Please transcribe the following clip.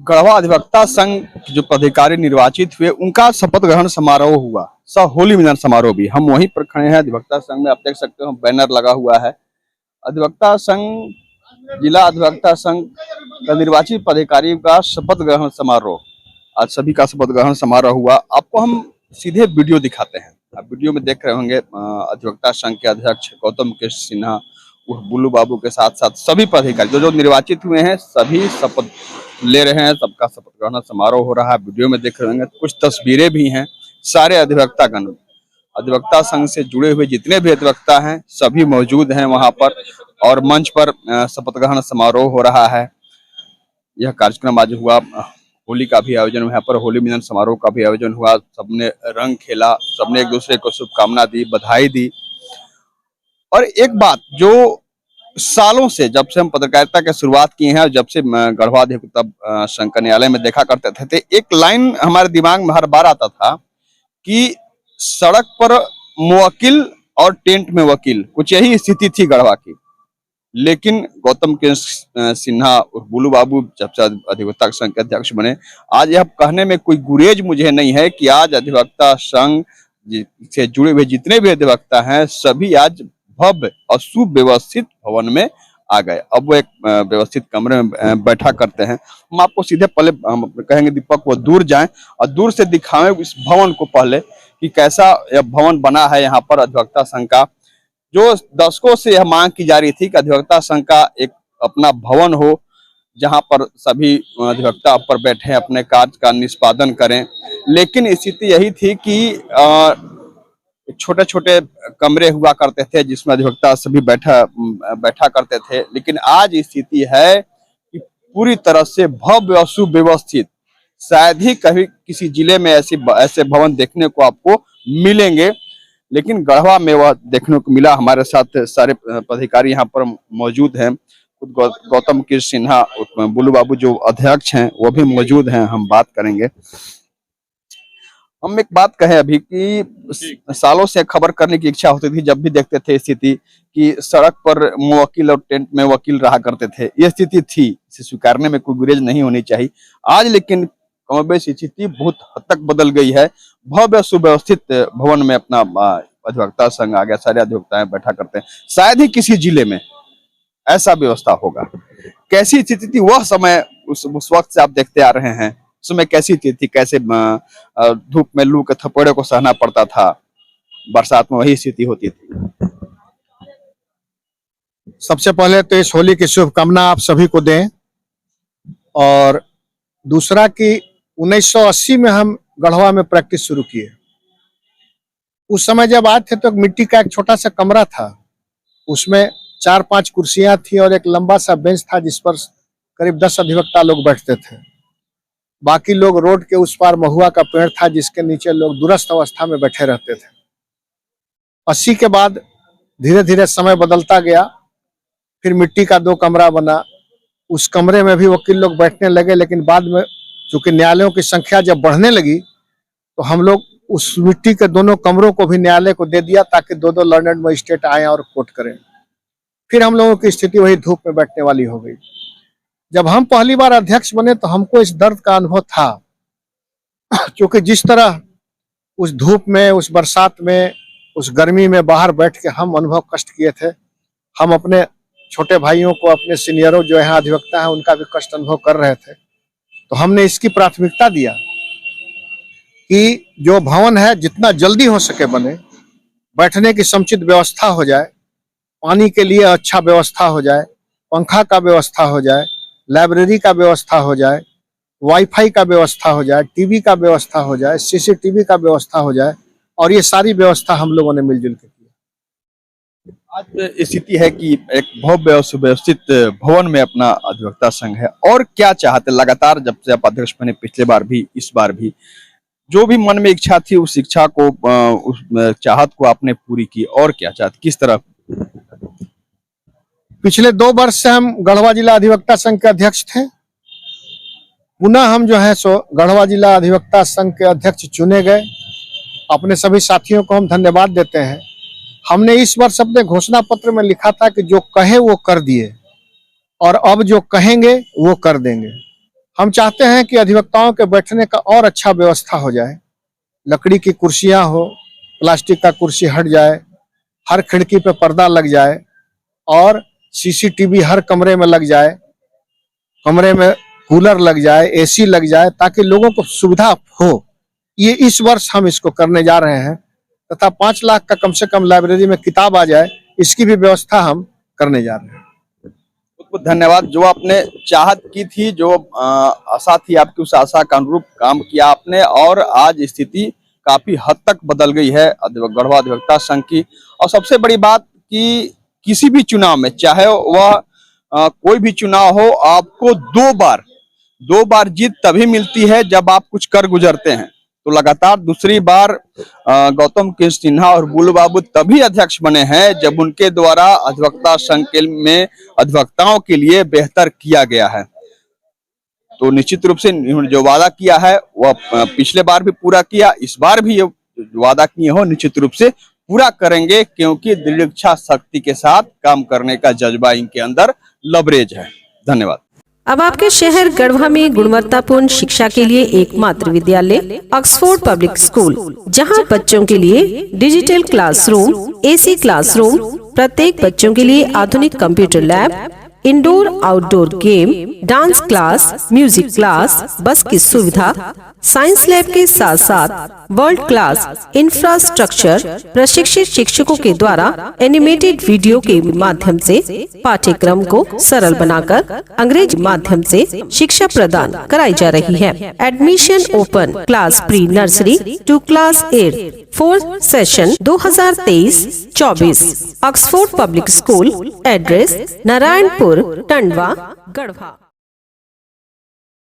गढ़वा अधिवक्ता संघ जो पदाधिकारी निर्वाचित हुए उनका शपथ ग्रहण समारोह हुआ। होली मिलन समारोह भी। हम वहीं पर खड़े हैं अधिवक्ता संघ में। आप देख सकते हो बैनर लगा हुआ है। अधिवक्ता संघ, जिला अधिवक्ता संघ का निर्वाचित पदाधिकारी का शपथ ग्रहण समारोह, आज सभी का शपथ ग्रहण समारोह हुआ। आपको हम सीधे वीडियो दिखाते हैं। आप वीडियो में देख रहे होंगे अधिवक्ता संघ के अध्यक्ष गौतम कृष्ण सिन्हा बुल्लू बाबू के साथ साथ सभी पदाधिकारी जो निर्वाचित हुए हैं सभी शपथ ले रहे हैं। सबका शपथ ग्रहण समारोह हो रहा है। वीडियो में देख रहे होंगे, कुछ तस्वीरें भी हैं। सारे अधिवक्तागण, अधिवक्ता संघ से जुड़े हुए जितने भी अधिवक्ता हैं सभी मौजूद हैं वहां पर, और मंच पर शपथ ग्रहण समारोह हो रहा है। यह कार्यक्रम आज हुआ। होली का भी आयोजन यहाँ पर, होली मिलन समारोह का भी आयोजन हुआ। सबने रंग खेला, सबने एक दूसरे को शुभकामना दी, बधाई दी। और एक बात जो सालों से, जब से हम पत्रकारिता की शुरुआत की है, जब से गढ़वा अधिवक्ता संघ न्यायालय में देखा करते थे, एक लाइन हमारे दिमाग में हर बार आता था कि सड़क पर मुवक्किल और टेंट में वकील, कुछ यही स्थिति थी गढ़वा की। लेकिन गौतम कृष्ण सिन्हा और बुल्लू बाबू जब से अधिवक्ता संघ के अध्यक्ष बने, आज यह कहने में कोई गुरेज मुझे नहीं है कि आज अधिवक्ता संघ से जुड़े हुए जितने भी अधिवक्ता हैं सभी आज भव्य और सुव्यवस्थित भवन में आ गए। अब वो एक व्यवस्थित कमरे में बैठा करते हैं। हम आपको सीधे पहले हम कहेंगे दीपक वो दूर जाएं और दूर से दिखाएं इस भवन को पहले कि कैसा यह भवन बना है यहाँ पर अधिवक्ता संघ का। जो दशकों से यह मांग की जा रही थी कि अधिवक्ता संघ का एक अपना भवन हो जहां पर सभी अधिवक्ता पर बैठे अपने कार्य का निष्पादन करें। लेकिन स्थिति यही थी कि छोटे छोटे कमरे हुआ करते थे जिसमें अधिवक्ता सभी बैठा करते थे। लेकिन आज स्थिति है कि पूरी तरह से भव्य और सुव्यवस्थित, शायद ही कभी किसी जिले में ऐसे भवन देखने को आपको मिलेंगे। लेकिन गढ़वा में वह देखने को मिला। हमारे साथ सारे पदाधिकारी यहाँ पर मौजूद हैं। खुद गौतम कृष्ण सिन्हा, बुल्लू बाबू जो अध्यक्ष हैं वो भी मौजूद हैं। हम बात करेंगे। हम एक बात कहें अभी कि सालों से खबर करने की इच्छा होती थी जब भी देखते थे स्थिति कि सड़क पर मुवक्किल और टेंट में वकील रहा करते थे। ये स्थिति थी, इसे स्वीकारने में कोई गुरेज नहीं होनी चाहिए। आज लेकिन कमोबेश स्थिति बहुत हद तक बदल गई है। भव्य सुव्यवस्थित भवन में अपना अधिवक्ता संघ आ गया। सारे अधिवक्ताएं बैठा करते हैं। शायद ही किसी जिले में ऐसा व्यवस्था होगा। कैसी स्थिति थी वह समय, उस वक्त से आप देखते आ रहे हैं, उसमें कैसी स्थिति थी, कैसे धूप में लू के थप्पड़े को सहना पड़ता था, बरसात में वही स्थिति होती थी। सबसे पहले तो इस होली की शुभकामना आप सभी को दें। और दूसरा कि 1980 में हम गढ़वा में प्रैक्टिस शुरू किए। उस समय जब आए थे तो मिट्टी का एक छोटा सा कमरा था, उसमें 4-5 कुर्सियां थी और एक लंबा सा बेंच था जिस पर करीब 10 अधिवक्ता लोग बैठते थे। बाकी लोग रोड के उस पार महुआ का पेड़ था जिसके नीचे लोग दुरस्त अवस्था में बैठे रहते थे। 80 के बाद धीरे धीरे समय बदलता गया। फिर मिट्टी का 2 कमरा बना, उस कमरे में भी वकील लोग बैठने लगे। लेकिन बाद में चूंकि न्यायालयों की संख्या जब बढ़ने लगी तो हम लोग उस मिट्टी के दोनों कमरों को भी न्यायालय को दे दिया ताकि 2-2 लर्नेड मजिस्ट्रेट आए और कोर्ट करें। फिर हम लोगों की स्थिति वही धूप में बैठने वाली हो गई। जब हम पहली बार अध्यक्ष बने तो हमको इस दर्द का अनुभव था, क्योंकि जिस तरह उस धूप में, उस बरसात में, उस गर्मी में बाहर बैठ के हम अनुभव कष्ट किए थे। हम अपने छोटे भाइयों को, अपने सीनियरों जो यहाँ अधिवक्ता हैं उनका भी कष्ट अनुभव कर रहे थे। तो हमने इसकी प्राथमिकता दिया कि जो भवन है जितना जल्दी हो सके बने, बैठने की समुचित व्यवस्था हो जाए, पानी के लिए अच्छा व्यवस्था हो जाए, पंखा का व्यवस्था हो जाए, लाइब्रेरी का व्यवस्था हो जाए, वाईफाई का व्यवस्था हो जाए, टीवी का व्यवस्था हो जाए, सीसीटीवी का व्यवस्था हो जाए। और ये सारी व्यवस्था हम लोगों ने मिलजुल के की। आज स्थिति है कि एक भव्य और सुव्यवस्थित भवन में अपना अधिवक्ता संघ है। और क्या चाहते लगातार, जब से आप अध्यक्ष बने, पिछले बार भी इस बार भी, जो भी मन में इच्छा थी उस इच्छा को, उस चाहत को आपने पूरी की। और क्या चाहते, किस तरह? पिछले 2 वर्ष से हम गढ़वा जिला अधिवक्ता संघ के अध्यक्ष थे। पुनः हम जो है सो गढ़वा जिला अधिवक्ता संघ के अध्यक्ष चुने गए। अपने सभी साथियों को हम धन्यवाद देते हैं। हमने इस वर्ष अपने घोषणा पत्र में लिखा था कि जो कहे वो कर दिए और अब जो कहेंगे वो कर देंगे। हम चाहते हैं कि अधिवक्ताओं के बैठने का और अच्छा व्यवस्था हो जाए। लकड़ी की कुर्सियां हो, प्लास्टिक का कुर्सी हट जाए, हर खिड़की पे पर्दा लग जाए और सीसीटीवी हर कमरे में लग जाए, कमरे में कूलर लग जाए, एसी लग जाए, ताकि लोगों को सुविधा हो। ये इस वर्ष हम इसको करने जा रहे हैं तथा 5 लाख का कम से कम लाइब्रेरी में किताब आ जाए, इसकी भी व्यवस्था हम करने जा रहे हैं। बहुत बहुत धन्यवाद। जो आपने चाहत की थी, जो आशा थी आपकी, उस आशा के अनुरूप काम किया आपने और आज स्थिति काफी हद तक बदल गई है गढ़वा अधिवक्ता संघ की। और सबसे बड़ी बात कि किसी भी चुनाव में, चाहे वह कोई भी चुनाव हो, आपको दो बार जीत तभी मिलती है जब आप कुछ कर गुजरते हैं। तो लगातार दूसरी बार गौतम कृष्ण सिन्हा और बुल्लू बाबू तभी अध्यक्ष बने हैं जब उनके द्वारा अधिवक्ता संघ में अधिवक्ताओं के लिए बेहतर किया गया है। तो निश्चित रूप से इन्होंने जो वादा किया है वह पिछले बार भी पूरा किया, इस बार भी ये वादा किए हो निश्चित रूप से पूरा करेंगे, क्योंकि दृढ़ इच्छा शक्ति के साथ काम करने का जज्बा इनके अंदर लबरेज है। धन्यवाद। अब आपके शहर गढ़वा में गुणवत्तापूर्ण शिक्षा के लिए एकमात्र विद्यालय ऑक्सफोर्ड पब्लिक स्कूल, जहां बच्चों के लिए डिजिटल क्लासरूम, एसी क्लासरूम, प्रत्येक बच्चों के लिए आधुनिक computer lab, indoor outdoor game, dance class, music class, बस की सुविधा, साइंस लैब के साथ साथ वर्ल्ड क्लास इंफ्रास्ट्रक्चर, प्रशिक्षित शिक्षकों के द्वारा एनिमेटेड वीडियो के माध्यम से पाठ्यक्रम को सरल बनाकर अंग्रेजी माध्यम से शिक्षा प्रदान कराई जा रही है। Admission open. Class pre nursery to class 8, 4th session 2023-24। Oxford public school. Address Narayanpur, Tandwa, Garhwa.